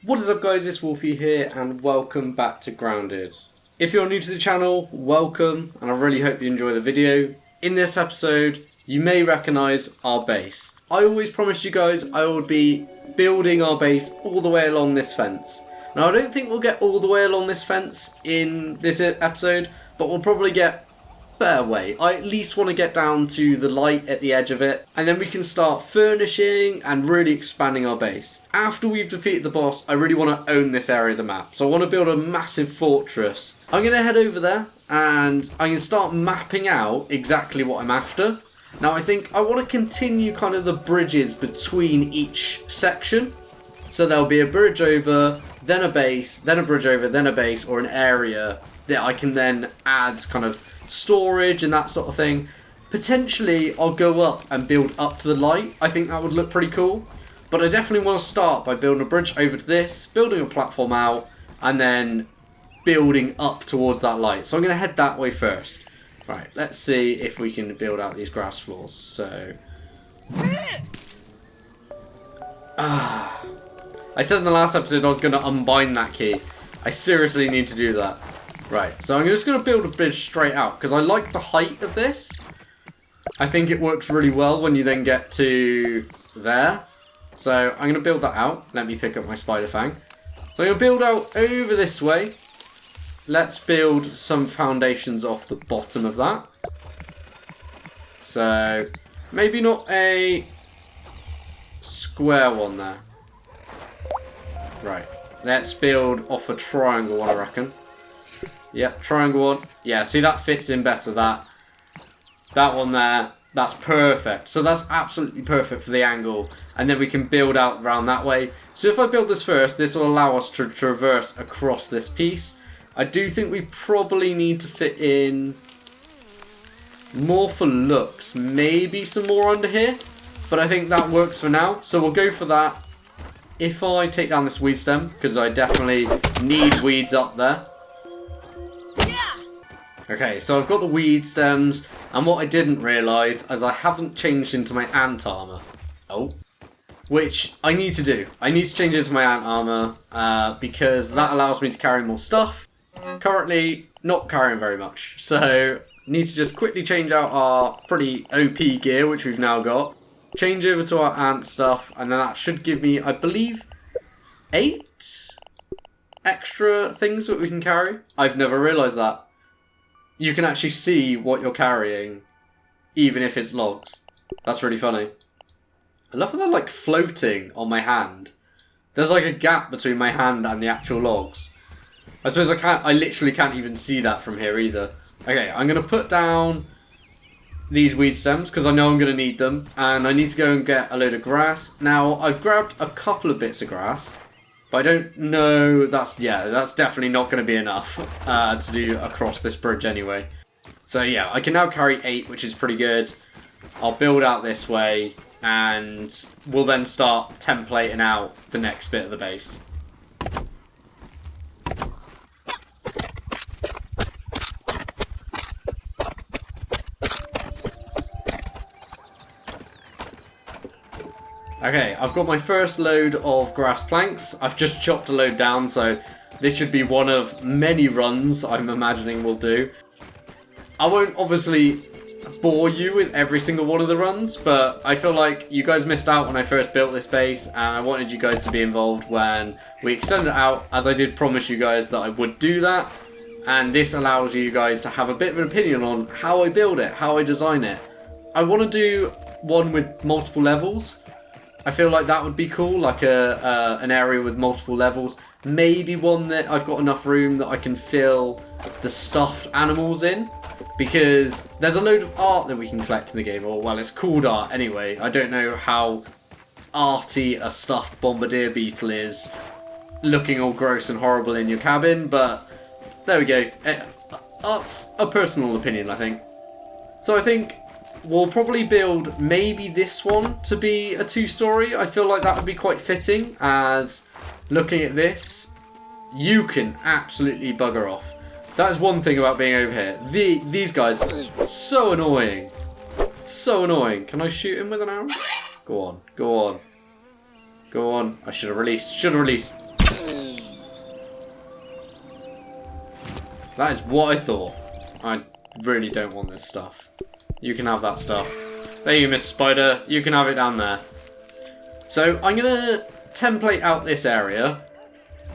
What is up guys, it's Wolfie here and welcome back to Grounded. If you're new to the channel, welcome and I really hope you enjoy the video. In this episode, you may recognise our base. I always promised you guys I would be building our base all the way along this fence. Now I don't think we'll get all the way along this fence in this episode, but we'll probably get fair way. I at least want to get down to the light at the edge of it, and then we can start furnishing and really expanding our base. After we've defeated the boss, I really want to own this area of the map, so I want to build a massive fortress. I'm going to head over there and I can start mapping out exactly what I'm after. Now I think I want to continue kind of the bridges between each section, so there'll be a bridge over, then a base, then a bridge over, then a base, or an area that I can then add kind of storage and that sort of thing. Potentially I'll go up and build up to the light. I think that would look pretty cool, but I definitely want to start by building a bridge over to this, building a platform out, and then building up towards that light. So I'm going to head that way first. Right, let's see if we can build out these grass floors. So I said in the last episode I was going to unbind that key. I seriously need to do that. Right, so I'm just going to build a bridge straight out, because I like the height of this. I think it works really well when you then get to there. So I'm going to build that out. Let me pick up my spider fang. So I'm going to build out over this way. Let's build some foundations off the bottom of that. So maybe not a square one there. Right, let's build off a triangle one, I reckon. Yeah, triangle one. Yeah, see, that fits in better. That one there, that's perfect. So that's absolutely perfect for the angle. And then we can build out around that way. So if I build this first, this will allow us to traverse across this piece. I do think we probably need to fit in more for looks. Maybe some more under here. But I think that works for now. So we'll go for that. If I take down this weed stem, because I definitely need weeds up there. Okay, so I've got the weed stems, and what I didn't realise is I haven't changed into my ant armour. Oh. Which I need to do. I need to change into my ant armour, because that allows me to carry more stuff. Currently, not carrying very much, so need to just quickly change out our pretty OP gear, which we've now got. Change over to our ant stuff, and then that should give me, I believe, 8 extra things that we can carry. I've never realised that. You can actually see what you're carrying, even if it's logs. That's really funny. I love how they're like floating on my hand. There's like a gap between my hand and the actual logs. I suppose I literally can't even see that from here either. Okay, I'm going to put down these weed stems, because I know I'm going to need them. And I need to go and get a load of grass. Now, I've grabbed a couple of bits of grass. But I don't know, that's definitely not going to be enough to do across this bridge anyway. So yeah, I can now carry 8, which is pretty good. I'll build out this way, and we'll then start templating out the next bit of the base. Okay, I've got my first load of grass planks. I've just chopped a load down, so this should be one of many runs I'm imagining we'll do. I won't obviously bore you with every single one of the runs, but I feel like you guys missed out when I first built this base, and I wanted you guys to be involved when we extended it out, as I did promise you guys that I would do that. And this allows you guys to have a bit of an opinion on how I build it, how I design it. I want to do one with multiple levels. I feel like that would be cool, like an area with multiple levels. Maybe one that I've got enough room that I can fill the stuffed animals in. Because there's a load of art that we can collect in the game, or well, it's called art anyway. I don't know how arty a stuffed bombardier beetle is, looking all gross and horrible in your cabin, but there we go. Art's a personal opinion, I think. So I think we'll probably build maybe this one to be a 2-story. I feel like that would be quite fitting, as looking at this, you can absolutely bugger off. That is one thing about being over here. These guys are so annoying. So annoying. Can I shoot him with an arrow? Go on. Go on. Go on. I should have released. Should have released. That is what I thought. I really don't want this stuff. You can have that stuff. There you go, Mr. Spider. You can have it down there. So I'm going to template out this area.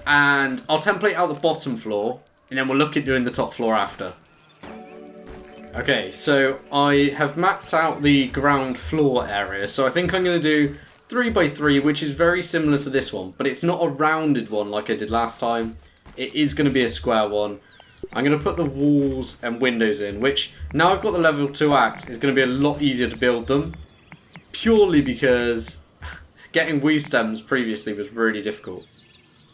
And I'll template out the bottom floor. And then we'll look at doing the top floor after. Okay, so I have mapped out the ground floor area. So I think I'm going to do 3x3, which is very similar to this one. But it's not a rounded one like I did last time. It is going to be a square one. I'm going to put the walls and windows in, which now I've got the level 2 axe, is going to be a lot easier to build them. Purely because getting weed stems previously was really difficult.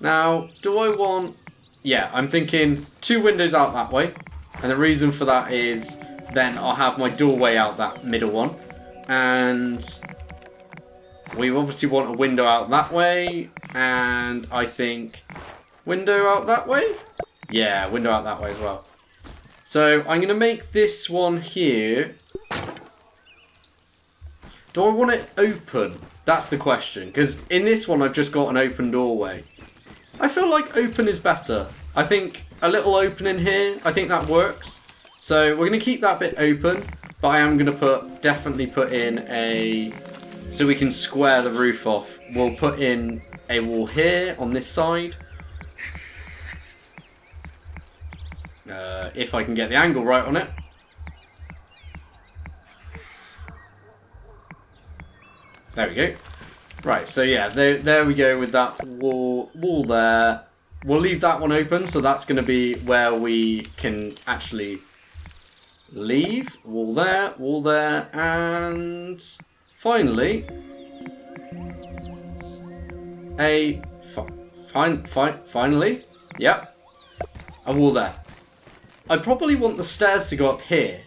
Now, do I want... Yeah, I'm thinking 2 windows out that way. And the reason for that is then I'll have my doorway out that middle one. And we obviously want a window out that way. And I think window out that way? Yeah, window out that way as well. So I'm going to make this one here. Do I want it open? That's the question. Because in this one I've just got an open doorway. I feel like open is better. I think a little open in here, I think that works. So we're going to keep that bit open. But I am going to definitely put in a... So we can square the roof off. We'll put in a wall here on this side. If I can get the angle right on it. There we go. Right, so yeah, there we go with that wall there. We'll leave that one open, so that's going to be where we can actually leave. Wall there, and finally finally, yep, a wall there. I probably want the stairs to go up here.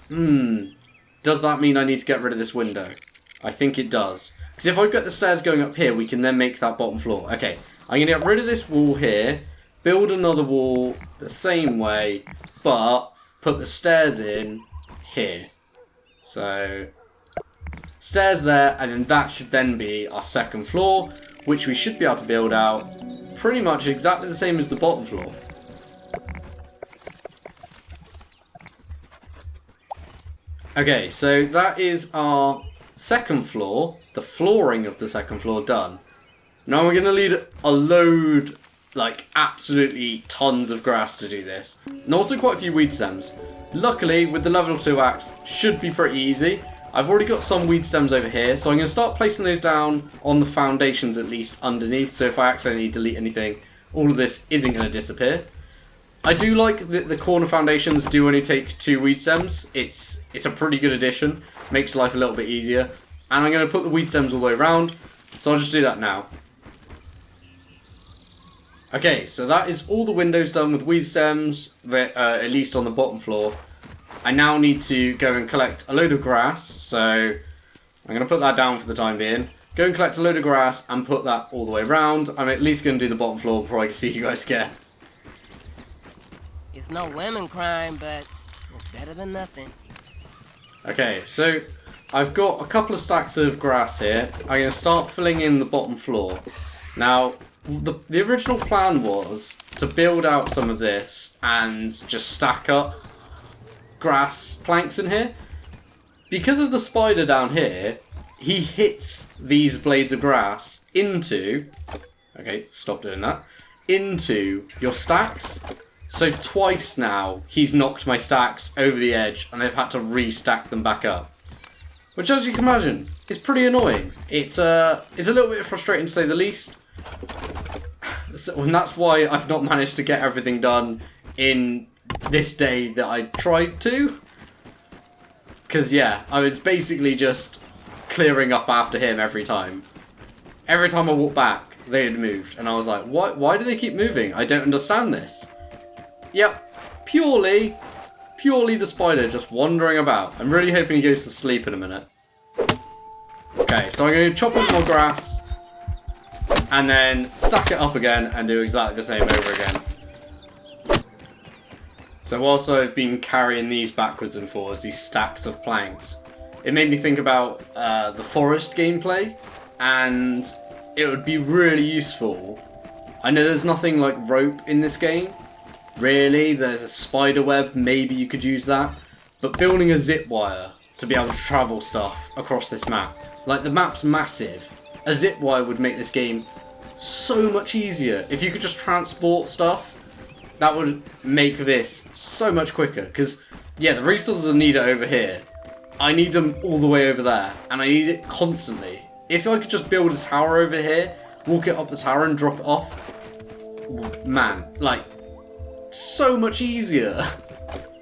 Does that mean I need to get rid of this window? I think it does. Because if I've got the stairs going up here, we can then make that bottom floor. Okay, I'm going to get rid of this wall here, build another wall the same way, but put the stairs in here. So, stairs there, and then that should then be our second floor, which we should be able to build out pretty much exactly the same as the bottom floor. Okay, so that is our second floor, the flooring of the second floor done. Now we're going to need a load, like absolutely tons of grass to do this. And also quite a few weed stems. Luckily, with the level 2 axe, should be pretty easy. I've already got some weed stems over here, so I'm going to start placing those down on the foundations at least underneath, so if I accidentally delete anything, all of this isn't going to disappear. I do like that the corner foundations do only take 2 weed stems. It's a pretty good addition. Makes life a little bit easier. And I'm going to put the weed stems all the way around. So I'll just do that now. Okay, so that is all the windows done with weed stems, at least on the bottom floor. I now need to go and collect a load of grass. So I'm going to put that down for the time being. Go and collect a load of grass and put that all the way around. I'm at least going to do the bottom floor before I can see you guys again. It's no lemon crime, but it's better than nothing. Okay, so I've got a couple of stacks of grass here. I'm going to start filling in the bottom floor. Now, the original plan was to build out some of this and just stack up grass planks in here. Because of the spider down here, he hits these blades of grass into... Okay, stop doing that. Into your stacks. So twice now, he's knocked my stacks over the edge and I've had to restack them back up. Which, as you can imagine, is pretty annoying. It's a little bit frustrating to say the least. And that's why I've not managed to get everything done in this day that I tried to. Because, yeah, I was basically just clearing up after him every time. Every time I walked back, they had moved. And I was like, why do they keep moving? I don't understand this. Yep, purely the spider just wandering about. I'm really hoping he goes to sleep in a minute. Okay, so I'm going to chop up more grass and then stack it up again and do exactly the same over again. So whilst I've been carrying these backwards and forwards, these stacks of planks, it made me think about the forest gameplay, and it would be really useful. I know there's nothing like rope in this game, Really, there's a spider web, maybe you could use that. But building a zip wire to be able to travel stuff across this map. Like, the map's massive. A zip wire would make this game so much easier. If you could just transport stuff, that would make this so much quicker. Because, yeah, the resources are needed over here. I need them all the way over there. And I need it constantly. If I could just build a tower over here, walk it up the tower and drop it off. Man, like, so much easier.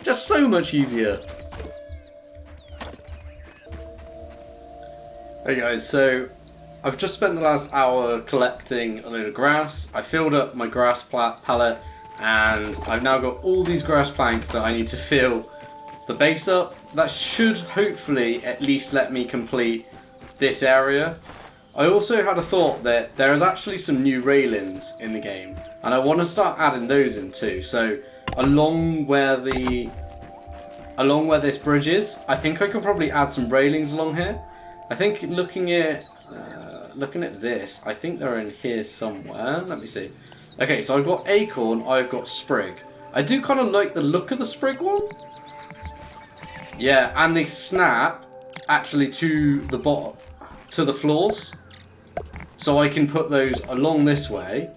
Just so much easier. Hey guys, so I've just spent the last hour collecting a load of grass. I filled up my grass pallet and I've now got all these grass planks that I need to fill the base up. That should hopefully at least let me complete this area. I also had a thought that there is actually some new railings in the game and I want to start adding those in too. So along where this bridge is, I think I could probably add some railings along here. I think looking at this, I think they're in here somewhere. Let me see. Okay, so I've got acorn, I've got sprig. I do kind of like the look of the sprig one. Yeah, and they snap actually to the bottom, to the floors. So I can put those along this way.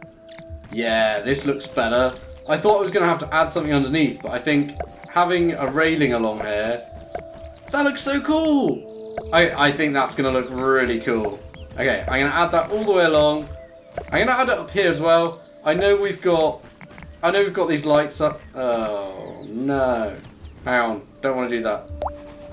Yeah, this looks better. I thought I was going to have to add something underneath, but I think having a railing along here, that looks so cool. I think that's going to look really cool. Okay, I'm going to add that all the way along. I'm going to add it up here as well. I know we've got these lights up. Oh, no. Hang on. Don't want to do that.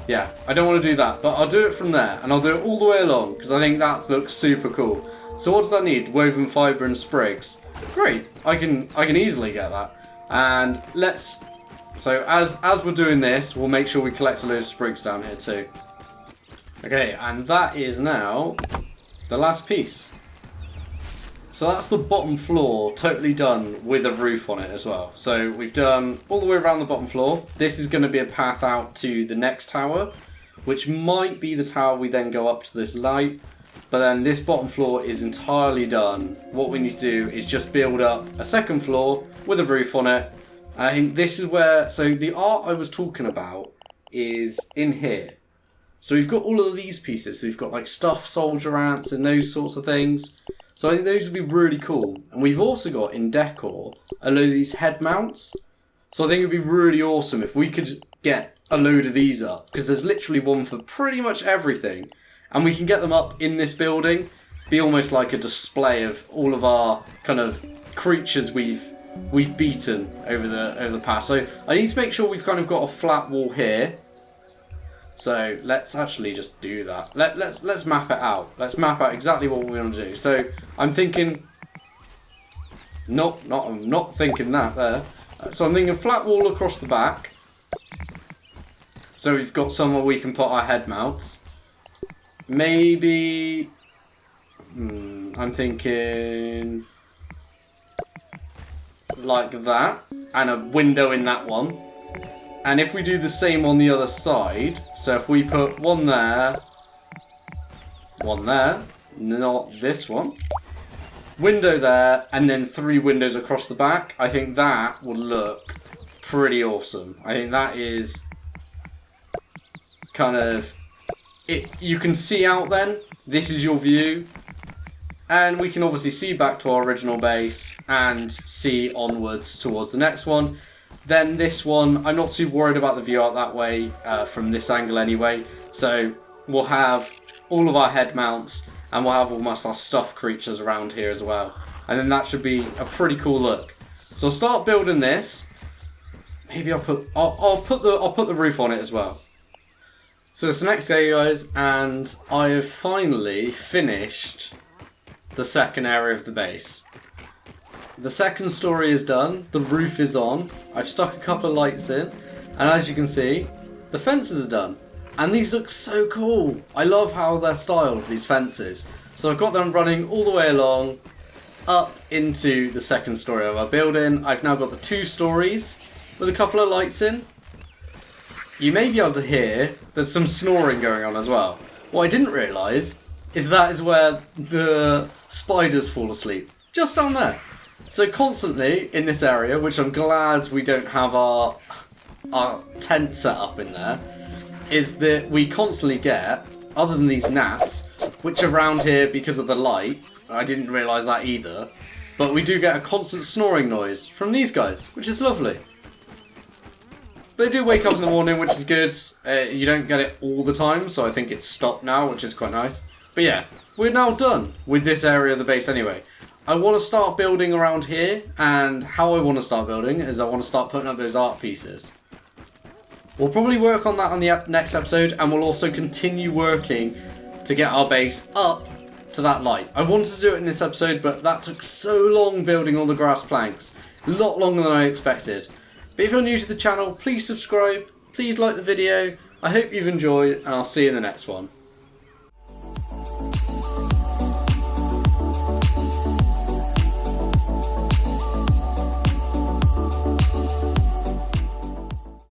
Yeah, I don't want to do that. But I'll do it from there. And I'll do it all the way along. Because I think that looks super cool. So what does that need? Woven fibre and sprigs. Great. I can easily get that. And let's... So as we're doing this, we'll make sure we collect a load of sprigs down here too. Okay, and that is now the last piece. So that's the bottom floor, totally done with a roof on it as well. So we've done all the way around the bottom floor. This is going to be a path out to the next tower, which might be the tower we then go up to this light. But then this bottom floor is entirely done. What we need to do is just build up a second floor with a roof on it. And I think this is where, so the art I was talking about is in here. So we've got all of these pieces. So we've got like stuffed soldier ants and those sorts of things. So I think those would be really cool. And we've also got in decor a load of these head mounts. So I think it would be really awesome if we could get a load of these up. Because there's literally one for pretty much everything. And we can get them up in this building. Be almost like a display of all of our kind of creatures we've beaten over the past. So I need to make sure we've kind of got a flat wall here. So let's actually just do that. Let's map it out. Let's map out exactly what we want to do. So I'm thinking, I'm not thinking that there. So I'm thinking flat wall across the back. So we've got somewhere we can put our head mounts. Maybe I'm thinking like that, and a window in that one. And if we do the same on the other side, so if we put one there, not this one, window there, and then 3 windows across the back, I think that will look pretty awesome. I think that is kind of it. You can see out then, this is your view, and we can obviously see back to our original base and see onwards towards the next one. Then this one, I'm not too worried about the view out that way from this angle anyway. So we'll have all of our head mounts and we'll have almost our stuffed creatures around here as well. And then that should be a pretty cool look. So I'll start building this. Maybe I'll put the roof on it as well. So it's the next day, guys, and I have finally finished the second area of the base. The second story is done, the roof is on, I've stuck a couple of lights in, and as you can see, the fences are done. And these look so cool. I love how they're styled, these fences. So I've got them running all the way along, up into the second story of our building. I've now got the 2 stories with a couple of lights in. You may be able to hear there's some snoring going on as well. What I didn't realise is that is where the spiders fall asleep. Just down there. So constantly in this area, which I'm glad we don't have our tent set up in there, is that we constantly get, other than these gnats, which are around here because of the light. I didn't realise that either. But we do get a constant snoring noise from these guys, which is lovely. They do wake up in the morning, which is good. You don't get it all the time, so I think it's stopped now, which is quite nice. But yeah, we're now done with this area of the base anyway. I want to start building around here, and how I want to start building is I want to start putting up those art pieces. We'll probably work on that on the next episode, and we'll also continue working to get our base up to that light. I wanted to do it in this episode, but that took so long building all the grass planks. A lot longer than I expected. But if you're new to the channel, please subscribe, please like the video. I hope you've enjoyed, and I'll see you in the next one.